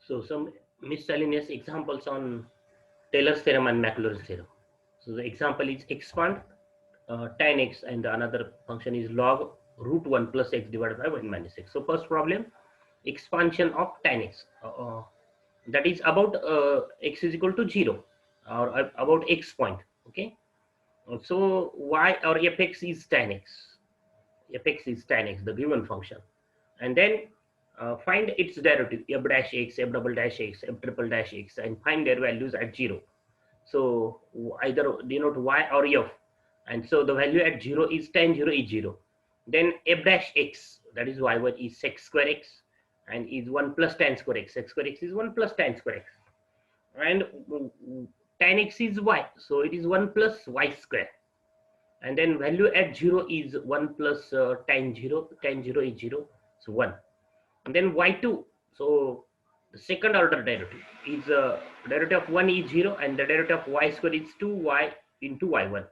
So some miscellaneous examples on Taylor's theorem and Mclaren's theorem. So the example is expand tan x, and the another function is log root 1 plus x divided by 1 minus x. So first problem, expansion of tan x. That is about x is equal to 0, or about x point. Okay. So y or fx is tan x. Fx is tan x, the given function, and then find its derivative f dash x, f double dash x, f triple dash x, and find their values at 0. So either denote y or f, and so the value at 0 is tan 0 is 0. Then f dash x, that is y1, is sec square x, and is 1 plus tan square x. Sec square x is 1 plus tan square x, and tan x is y, so it is 1 plus y square. And then value at 0 is 1 plus tan 0. Tan 0 is 0, so 1. And then y2, so the second order derivative is derivative of 1 is 0, and the derivative of y square is 2y into y1.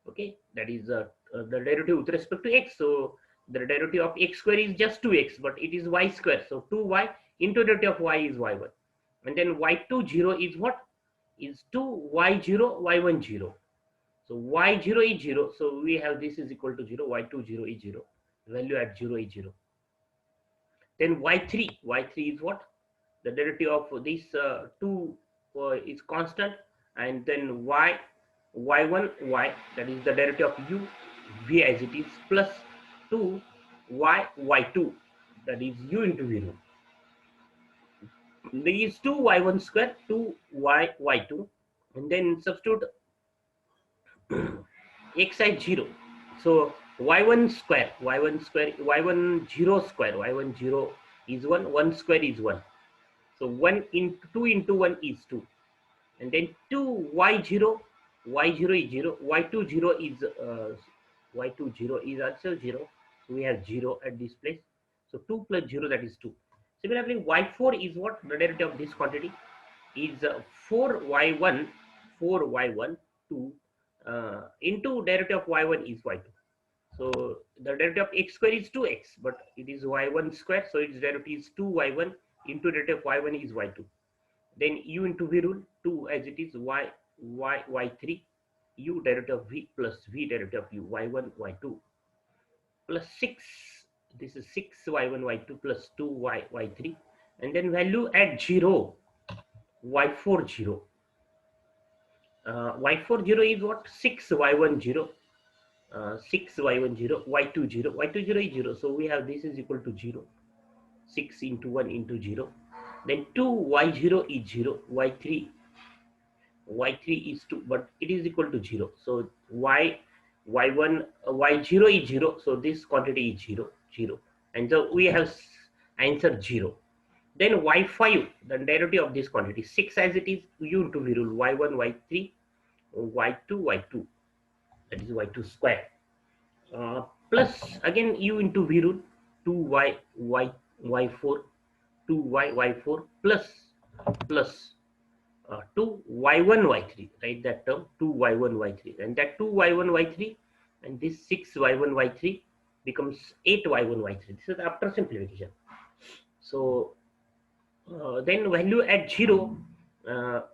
Okay, that is the derivative with respect to x. So the derivative of x square is just 2x, but it is y square, so 2y into derivative of y is y1. And then y2 0 is what? Is 2y0 y1 0. So y0 is 0, so we have this is equal to 0, y2 0 is 0, value at 0 is 0. Then y3 is what? The derivative of this 2 is constant, and then y1 y, that is the derivative of u v as it is, plus 2 y2, that is u into v root. There is 2 y1 square, 2 y2, and then substitute x at 0. So y1 square, y1 0 square, y1 0 is 1, 1 square is 1. So 1 into 2 into 1 is 2. And then 2 y0 is 0, y2 0 is y2 0 is also 0. So we have 0 at this place. So 2 plus 0, that is 2. Similarly, y4 is what? The derivative of this quantity is 4y1 2 into derivative of y1 is y2. So the derivative of x square is 2x, but it is y1 square, so its derivative is 2y1 into derivative of y1 is y2. Then u into v rule, 2 as it is, y3, u derivative of v plus v derivative of u, y1 y2, plus 6, this is 6y1 y2 plus 2y y3, and then value at 0, y4 0. Y4 0 is what? 6y1 0, 6y1 0, y2 0, y2 0 is 0, so we have this is equal to 0, 6 into 1 into 0. Then 2y0 is 0, y3 is 2, but it is equal to 0. So y1 y0 is 0, so this quantity is 0, and so we have answer 0. Then y5, the derivative of this quantity, 6 as it is, u into v rule, y1 y3 y2 that is y2 square, plus again u into v rule, 2y y4 2y y4 plus 2 y1 y3, right, that term 2 y1 y3, and that 2 y1 y3 and this 6 y1 y3 becomes 8 y1 y3. This is after simplification. So then value at 0,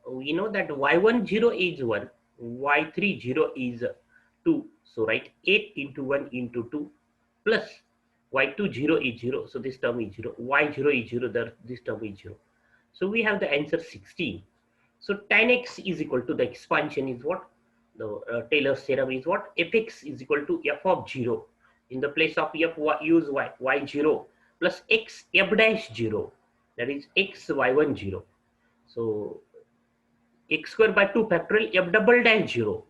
we know that y1 0 is 1, y3 0 is 2, so write 8 into 1 into 2 plus y2 0 is 0, so this term is 0, y0 is 0, this term is 0. So we have the answer 16. So tan x is equal to, the expansion is what? The Taylor's theorem is what? Fx is equal to f of 0. In the place of f, use y0 plus x f dash 0. That is x y1 0. So x square by 2 factorial f double dash 0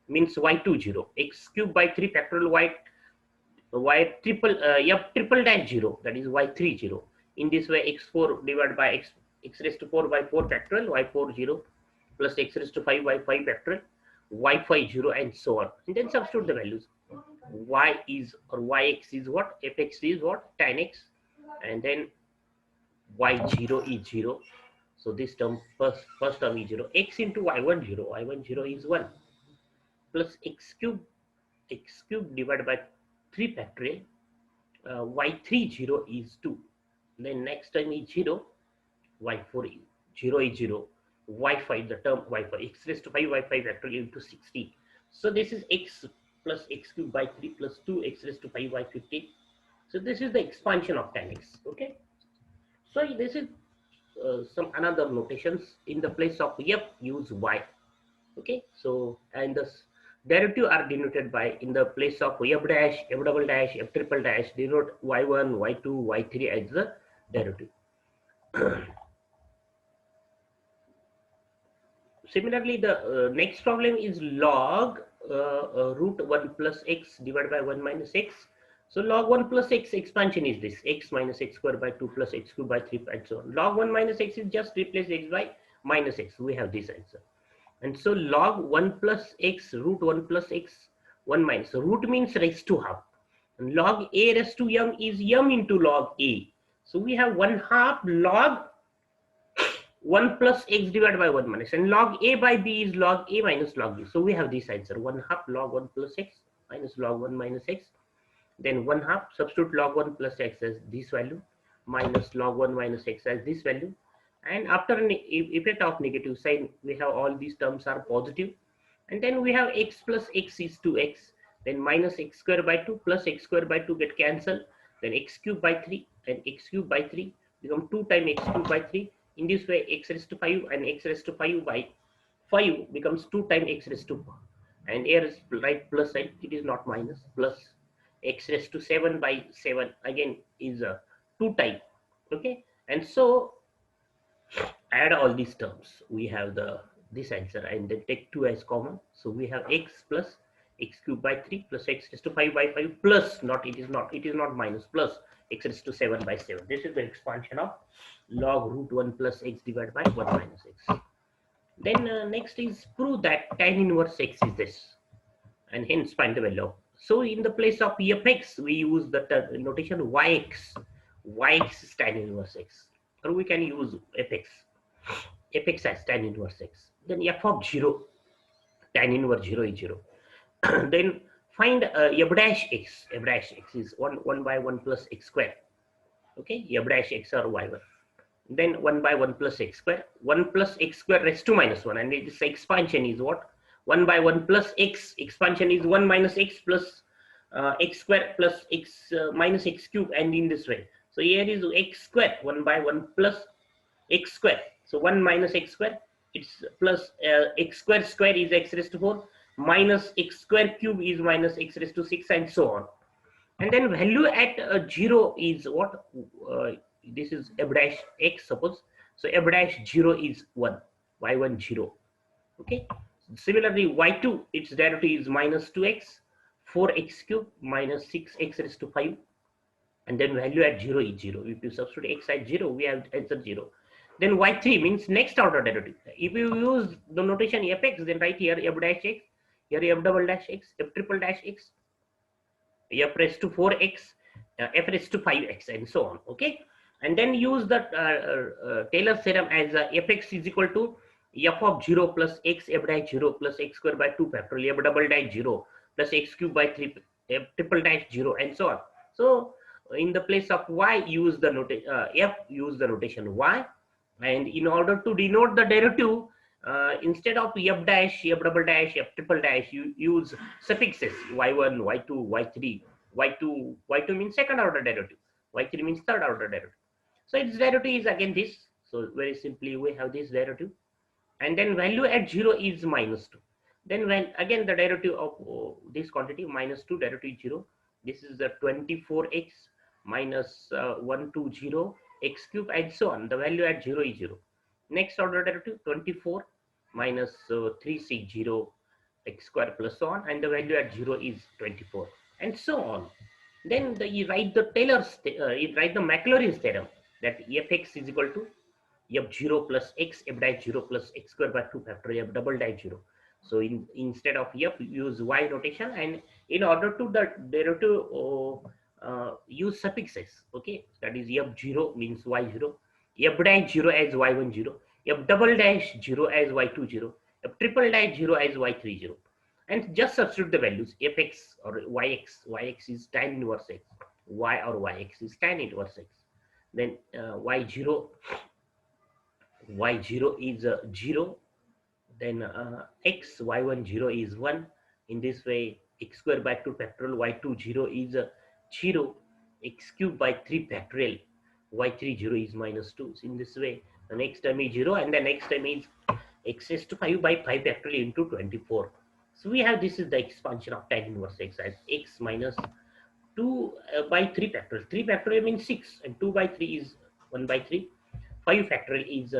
means y2 0. X cube by 3 factorial y triple f triple dash 0, that is y3 0. In this way, x4 divided by x raised to 4 by 4 factorial y4 0 plus x raised to 5 by 5 factorial y5 0, and so on. And then substitute the values. Y is, or yx is what? Fx is what? Tan x, and then y0 is 0. So this term, first term is 0. X into y1 0. y1 0 is 1 plus x cube divided by 3 factorial y3 0 is 2. Then next term is 0 y4 0 is 0, y5 the term y5 x raised to 5 y5 factorial into 60. So this is x plus x cubed by 3 plus 2 x raised to 5 y15. So this is the expansion of tan x. Okay. So this is some another notations. In the place of f, use y. Okay. So and the derivative are denoted by, in the place of f dash, f double dash, f triple dash, denote y1, y2, y3 as the derivative. Similarly, the next problem is log root 1 plus x divided by 1 minus x. So log 1 plus x expansion is this, x minus x squared by 2 plus x cubed by 3 and so on. Log 1 minus x is just replace x by minus x. We have this answer. And so log 1 plus x root 1 plus x 1 minus. So root means raised to half. And log a raised to m is m into log a. So we have 1 half log 1 plus x divided by 1 minus, and log a by b is log a minus log b. So we have this answer, 1 half log 1 plus x minus log 1 minus x. Then 1 half, substitute log 1 plus x as this value minus log 1 minus x as this value. And after an effect of negative sign, we have all these terms are positive. And then we have x plus x is 2x. Then minus x square by 2 plus x square by 2 get cancelled. Then x cube by 3 and x cube by 3 become 2 times x cube by 3. In this way, x raised to 5 and x raised to 5 by 5 becomes 2 times x raised to 4. And here is right plus side, it is not minus, plus x raised to 7 by 7 again is a 2 times. Okay, and so add all these terms. We have this answer and then take 2 as common. So we have x plus x cubed by 3 plus x raised to 5 by 5 plus, it is not minus, plus x raised to 7 by 7. This is the expansion of log root 1 plus x divided by 1 minus x. Then next is prove that tan inverse x is this, and hence find the value. So in the place of fx, we use the notation yx. Yx is tan inverse x, or we can use fx as tan inverse x. Then f of 0, tan inverse 0 is 0. Then find f dash x. F dash x is 1 by 1 plus x square. Okay, f dash x or y1. Then 1 by 1 plus x square. 1 plus x square raised to minus 1. And this expansion is what? 1 by 1 plus x. Expansion is 1 minus x plus x square plus x minus x cube, and in this way. So here is x square, 1 by 1 plus x square. So 1 minus x square, it's plus x square square is x raised to 4 minus x square cube is minus x raised to 6, and so on. And then value at 0 is what? This is f dash x, suppose. So f dash 0 is 1, y1 0. Okay. Similarly, y2, its derivative is minus 2x, 4x cube minus 6x raised to 5. And then value at 0 is 0. If you substitute x at 0, we have answer 0. Then y3 means next order derivative. If you use the notation fx, then write here f dash x, here f double dash x, f triple dash x, f raised to 4x, f raised to 5x, and so on. Okay, and then use the Taylor's theorem as fx is equal to f of 0 plus x f dash 0 plus x square by 2 factorial f double dash 0 plus x cube by 3 f triple dash 0, and so on. So in the place of y, use the notation f, use the notation y, and in order to denote the derivative, instead of f dash, f double dash, f triple dash, you use suffixes y1, y2, y3. Y2 means second order derivative, y3 means third order derivative. So its derivative is again this. So very simply we have this derivative, and then value at 0 is minus 2. Then when again the derivative of this quantity minus 2, derivative is 0. This is the 24x minus 120 x cube, and so on. The value at 0 is 0. Next order derivative 24 minus 360 x square plus so on, and the value at 0 is 24, and so on. Then you write the you write the Mclaren's theorem, that fx is equal to f0 plus x f dash 0 plus x square by 2 factorial f double dash 0. So instead of f, use y notation, and in order to the derivative, use suffixes. Okay, that is f0 means y0, f dash 0 as y1 0, f double dash 0 as y2 0, f triple dash 0 as y3 0, and just substitute the values fx or yx is tan inverse x, y or yx is tan inverse x. Then y0 y0 is 0, then x y1 0 is 1. In this way, x square by 2 factorial y2 0 is 0, x cube by 3 factorial y3 0 is minus 2. So in this way, the next term is 0, and the next term is x raised to 5 by 5 factorial into 24. So we have, this is the expansion of tan inverse x as x minus 2 by 3 factorial. 3 factorial means 6, and 2 by 3 is 1 by 3. 5 factorial is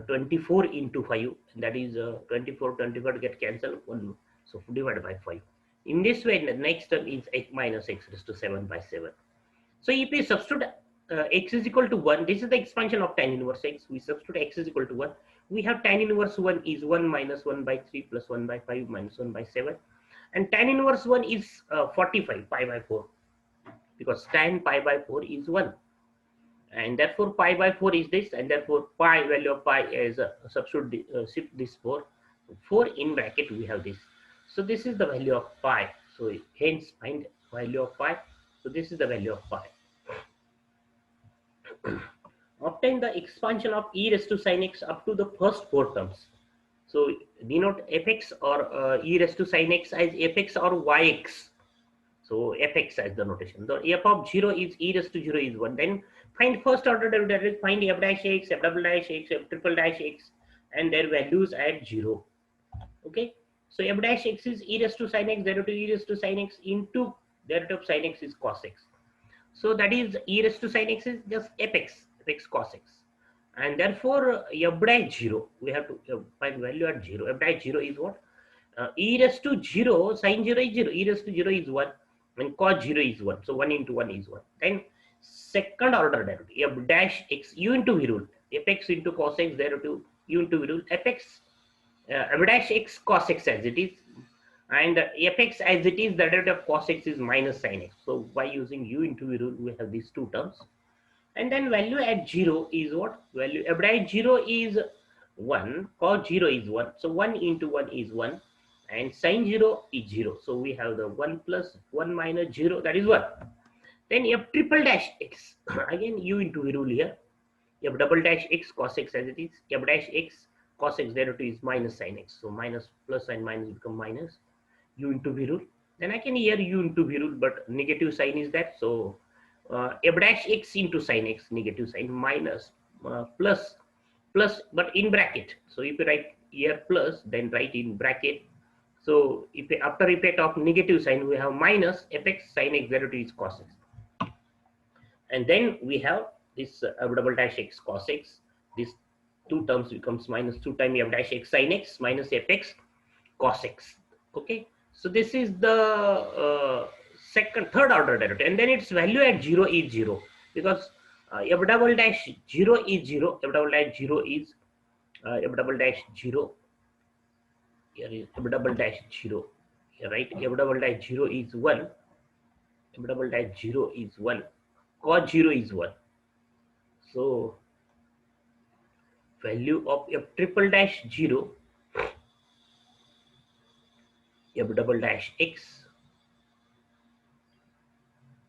24 into 5, and that is 24 get cancelled, 1, so divided by 5. In this way, the next term is x minus x raised to 7 by 7. So if we substitute x is equal to 1, this is the expansion of tan inverse x. We substitute x is equal to 1. We have tan inverse 1 is 1 minus 1 by 3 plus 1 by 5 minus 1 by 7. And tan inverse 1 is 45, pi by 4. Because tan pi by 4 is 1. And therefore pi by 4 is this, and therefore pi, value of pi is substitute shift this 4 in bracket, we have this. So this is the value of pi. So hence find value of pi. So this is the value of pi. Obtain the expansion of e raised to sin x up to the first 4 terms. So denote fx or e raised to sin x as fx or yx. So fx as the notation. The f of 0 is e raised to 0 is 1. Then find first order derivative, find f dash x, f double dash x, f triple dash x, and their values at 0. Okay. So f dash x is e raised to sin x, derivative e raised to sin x into derivative of sin x is cos x. So that is e raised to sin x is just fx cos x. And therefore f dash 0, we have to find value at 0. F dash 0 is what? E raised to 0, sin 0 is 0, e raised to 0 is 1, and cos 0 is 1. So 1 into 1 is 1. Then second order derivative, f dash x, u into v rule, fx into cos x derivative, u into v rule, fx, f dash x cos x as it is, and fx as it is, the derivative of cos x is minus sin x. So by using u into v rule, we have these two terms. And then value at 0 is what? Value f dash 0 is 1, cos 0 is 1. So 1 into 1 is 1, and sin 0 is 0. So we have the 1 plus 1 minus 0, that is 1. Then f triple dash x, again u into v rule here, f double dash x cos x as it is, f dash x cos x derivative is minus sin x. So minus plus and minus become minus, u into v rule. Then I can here u into v rule, but negative sign is that. So f dash x into sin x, negative sign, minus plus, but in bracket. So if you write here plus, then write in bracket. So if after effect of negative sign, we have minus fx sin x derivative is cos x. And then we have this f double dash x cos x. This two terms becomes minus 2 times f dash x sin x minus fx cos x. Okay. So this is the third order derivative, and then its value at 0 is 0, because f double dash 0 is 0, f double dash 0 is f double dash 0, here is f double dash 0, here, right? F double dash 0 is 1, f double dash 0 is 1, cos 0 is 1. So value of f triple dash 0, f double dash x,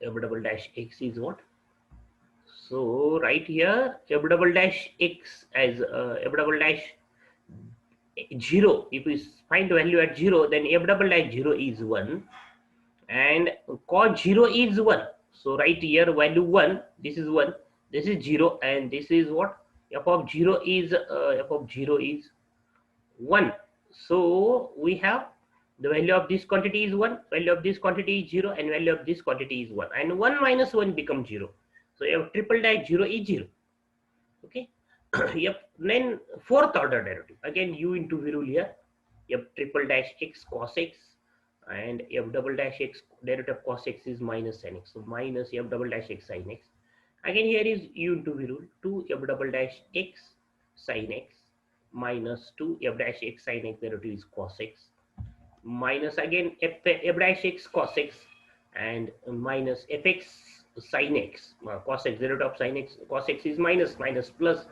f double dash x is what? So right here f double dash x as f double dash 0. If we find the value at 0, then f double dash 0 is 1, and cos 0 is 1. So right here value 1, this is 1, this is 0, and this is what? F of 0 is 1. So we have the value of this quantity is 1, value of this quantity is 0, and value of this quantity is 1, and 1 minus 1 becomes 0. So f triple dash 0 is 0. Okay. Then fourth order derivative, again u into v rule here, f triple dash x cos x, and f double dash x derivative of cos x is minus sin x. So minus f double dash x sin x. Again here is u into v rule, 2 f double dash x sin x minus 2 f dash x sin x derivative is cos x, minus again f dash x cos x, and minus fx sin x, cos x derivative of sin x, cos x is minus plus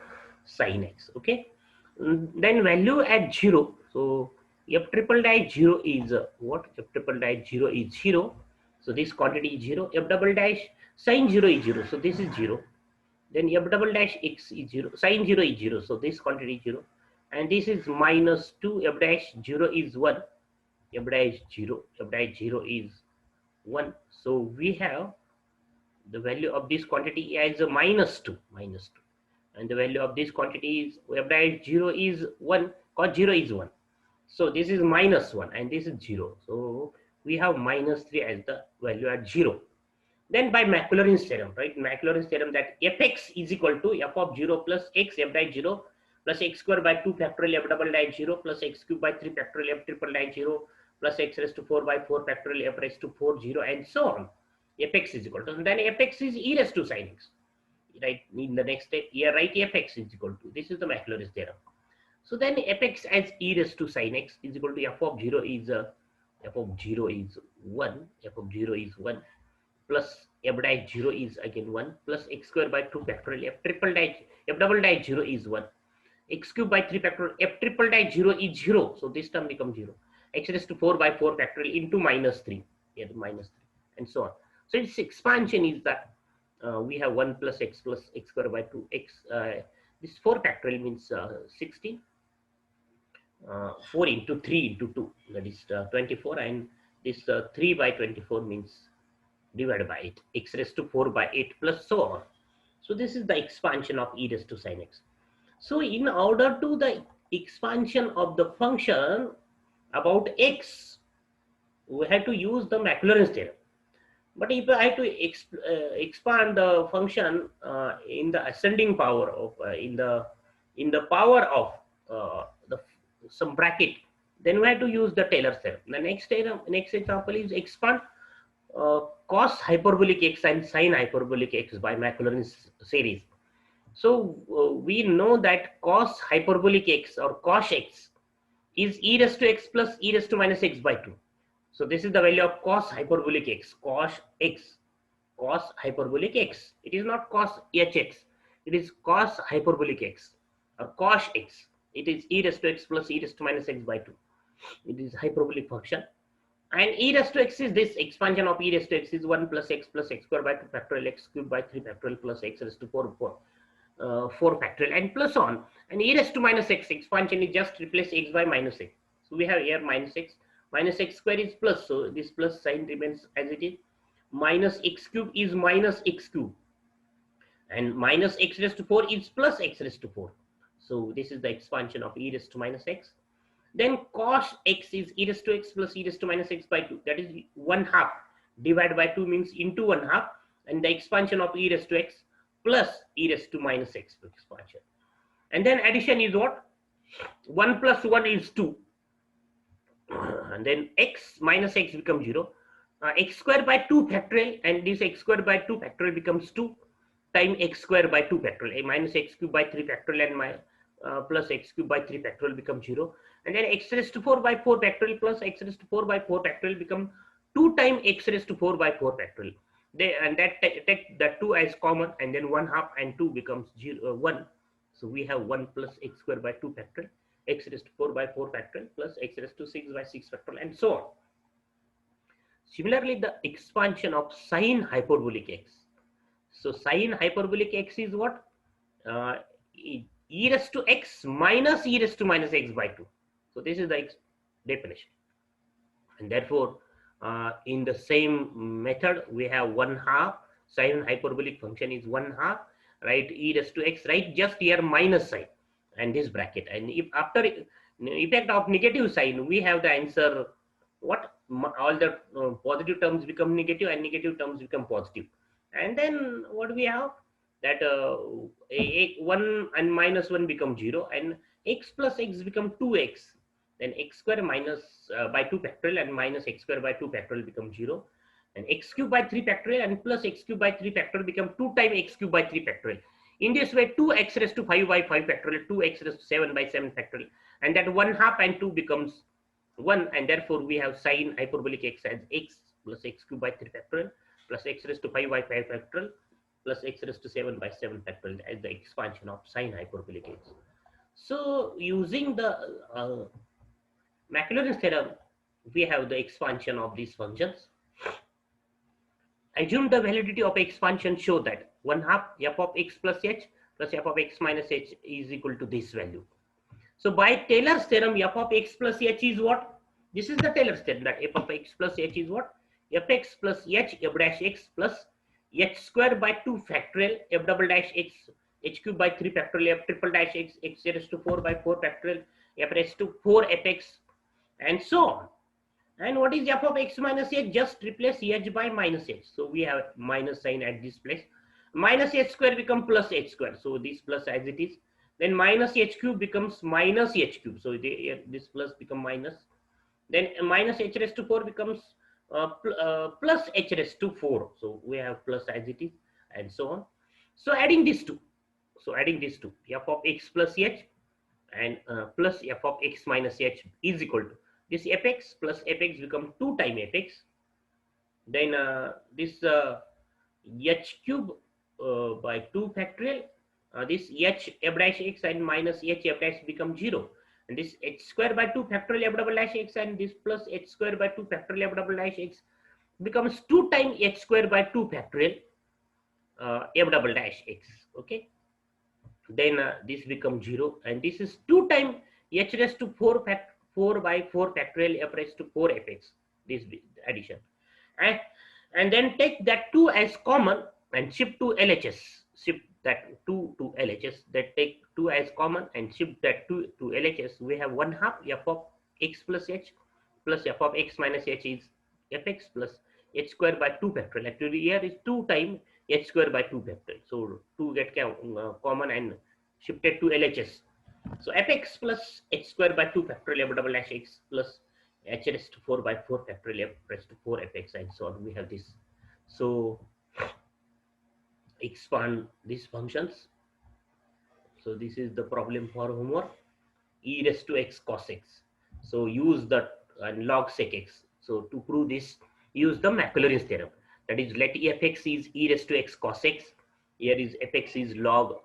sin x. Okay. Then value at 0. So f triple dash 0 is what? F triple dash 0 is 0. So this quantity is 0. F double dash sin 0 is 0. So this is 0. Then f double dash x is 0, sine 0 is 0, so this quantity is 0, and this is minus 2, f dash 0 is 1, f dash 0, f dash 0 is 1. So we have the value of this quantity as a minus 2, and the value of this quantity is f dash 0 is 1, cos 0 is 1. So this is minus 1 and this is 0. So we have minus 3 as the value at 0. Then by Maclaurin's theorem, right? Maclaurin's theorem that fx is equal to f of 0 plus x f dash 0 plus x square by 2 factorial f double dash 0 plus x cube by 3 factorial f triple dash 0 plus x raised to 4 by 4 factorial f raised to 4 0 and so on. Fx is equal to, and then fx is e raised to sin x. Right, in the next step here, write fx is equal to, this is the Maclaurin's theorem. So then fx as e raised to sin x is equal to f of 0 is 1, f of 0 is 1 plus f dash 0 is again 1 plus x square by 2 factorial f triple dash f double dash 0 is 1, x cube by 3 factorial f triple dash 0 is 0, so this term becomes 0, x raised to 4 by 4 factorial into minus 3, here minus 3 and so on. So its expansion is that we have 1 plus x square by 2 x, this 4 factorial means 16, 4 into 3 into 2, that is 24, and this 3 by 24 means divided by 8, x raised to 4 by 8 plus so on. So this is the expansion of e raised to sin x. So in order to the expansion of the function about x, we have to use the Maclaurin's theorem. But if I have to expand the function in the ascending power of in the power of the some bracket, then we have to use the Taylor's theorem. The next example is expand cos hyperbolic x and sine hyperbolic x by Maclaurin's series. So we know that cos hyperbolic x or cos x is e raised to x plus e raised to minus x by 2. So this is the value of cos hyperbolic x, cos hyperbolic x. It is not cos hx, it is cos hyperbolic x or cos x. It is e raised to x plus e raised to minus x by 2. It is hyperbolic function. And e raised to x is this expansion of e raised to x is 1 plus x square by 2 factorial x cube by 3 factorial plus x raised to 4 factorial and plus on. And e raised to minus x expansion is just replace x by minus x. So we have here minus x square is plus, so this plus sign remains as it is. Minus x cube is minus x cube, and minus x raised to 4 is plus x raised to 4. So this is the expansion of e raised to minus x. Then cos x is e raised to x plus e raised to minus x by 2. That is 1/2 divided by 2 means into 1/2, and the expansion of e raised to x plus e raised to minus x expansion. And then addition is what? 1 plus 1 is 2. And then x minus x becomes 0. X square by 2 factorial, and this x square by 2 factorial becomes 2 times x square by 2 factorial. A minus x cube by 3 factorial and my plus x cube by 3 factorial becomes 0. And then x raised to 4 by 4 factorial plus x raised to 4 by 4 factorial become 2 times x raised to 4 by 4 factorial. And that take the 2 as common, and then 1/2 and 2 becomes 1. So we have 1 plus x square by 2 factorial, x raised to 4 by 4 factorial plus x raised to 6 by 6 factorial and so on. Similarly, the expansion of sine hyperbolic x. So sine hyperbolic x is what? E raised to x minus e raised to minus x by 2. So this is the definition. And therefore, in the same method, we have 1/2. Sine hyperbolic function is 1/2. Right? E raised to x, right? Just here minus sign and this bracket. And if after effect of negative sign, we have the answer what? All the positive terms become negative and negative terms become positive. And then what we have? That 1 and minus 1 become 0, and x plus x become 2x. Then x square minus by 2 factorial and minus x square by 2 factorial become 0. And x cube by 3 factorial and plus x cube by 3 factorial become 2 times x cube by 3 factorial. In this way, 2x raised to 5 by 5 factorial, 2x raised to 7 by 7 factorial, and that 1/2 and 2 becomes 1, and therefore we have sine hyperbolic x as x plus x cube by 3 factorial plus x raised to 5 by 5 factorial plus x raised to 7 by 7 factorial as the expansion of sine hyperbolic x. So using the Maclaurin's theorem, we have the expansion of these functions. Assume the validity of expansion show that 1 half f of x plus h plus f of x minus h is equal to this value. So by Taylor's theorem, f of x plus h is what? This is the Taylor's theorem, that f of x plus h is what? Fx plus h f dash x plus h square by 2 factorial f double dash x h cube by 3 factorial f triple dash x x raised to 4 by 4 factorial f raised to 4 fx and so on. And what is f of x minus h? Just replace h by minus h. So we have minus sign at this place. Minus h square become plus h square. So this plus as it is. Then minus h cube becomes minus h cube. So this plus become minus. Then minus h raised to 4 becomes plus h raised to 4. So we have plus as it is and so on. So adding these two. So adding these two. F of x plus h and plus f of x minus h is equal to this fx plus fx become 2 times fx. Then this h cube by 2 factorial. This h f dash x and minus h f dash become 0. And this h square by 2 factorial f double dash x and this plus h square by 2 factorial f double dash x becomes 2 times h square by 2 factorial f double dash x. Okay. Then this becomes 0 and this is 2 times h raised to 4 by 4 factorial f raised to 4 fx, this addition. And then take that 2 as common and shift to LHS. Shift that 2 to LHS. That take 2 as common and shift that 2 to LHS. We have 1 half f of x plus h plus f of x minus h is fx plus h square by 2 factorial. Actually here is 2 times h square by 2 factorial. So 2 get common and shifted to LHS. So fx plus h square by 2 factorial f double dash x plus h raised to 4 by 4 factorial f raised to 4 fx and so on. We have this. So expand these functions. So this is the problem for homework. E raised to x cos x. So use the log sec x. So to prove this, use the Mclaren's theorem. That is, let fx is e raised to x cos x. Here is fx is log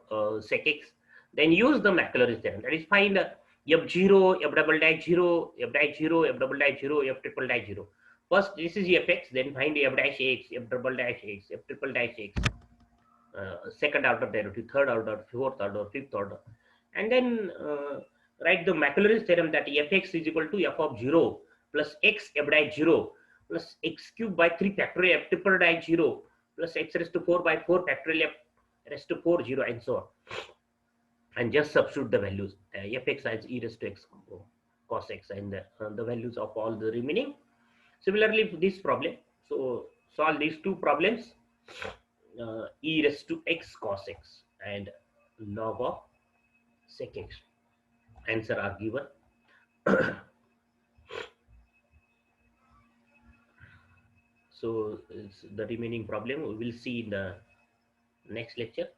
sec x. Then use the Mclaren's theorem. That is, find f0, f double dash 0, f dash 0, f double dash 0, f triple dash 0. First, this is fx. Then find f dash x, f double dash x, f triple dash x. Second order derivative, third order, fourth order, fifth order. And then write the Mclaren's theorem that fx is equal to f of 0 plus x f dash 0 plus x cube by 3 factorial f triple dash 0 plus x raised to 4 by 4 factorial f raised to 4 0 and so on. And just substitute the values. Fx as e raised to x cos x and the values of all the remaining. Similarly, for this problem, so solve these two problems. E raised to x cos x and log of sec x. Answer are given. So it's the remaining problem we will see in the next lecture.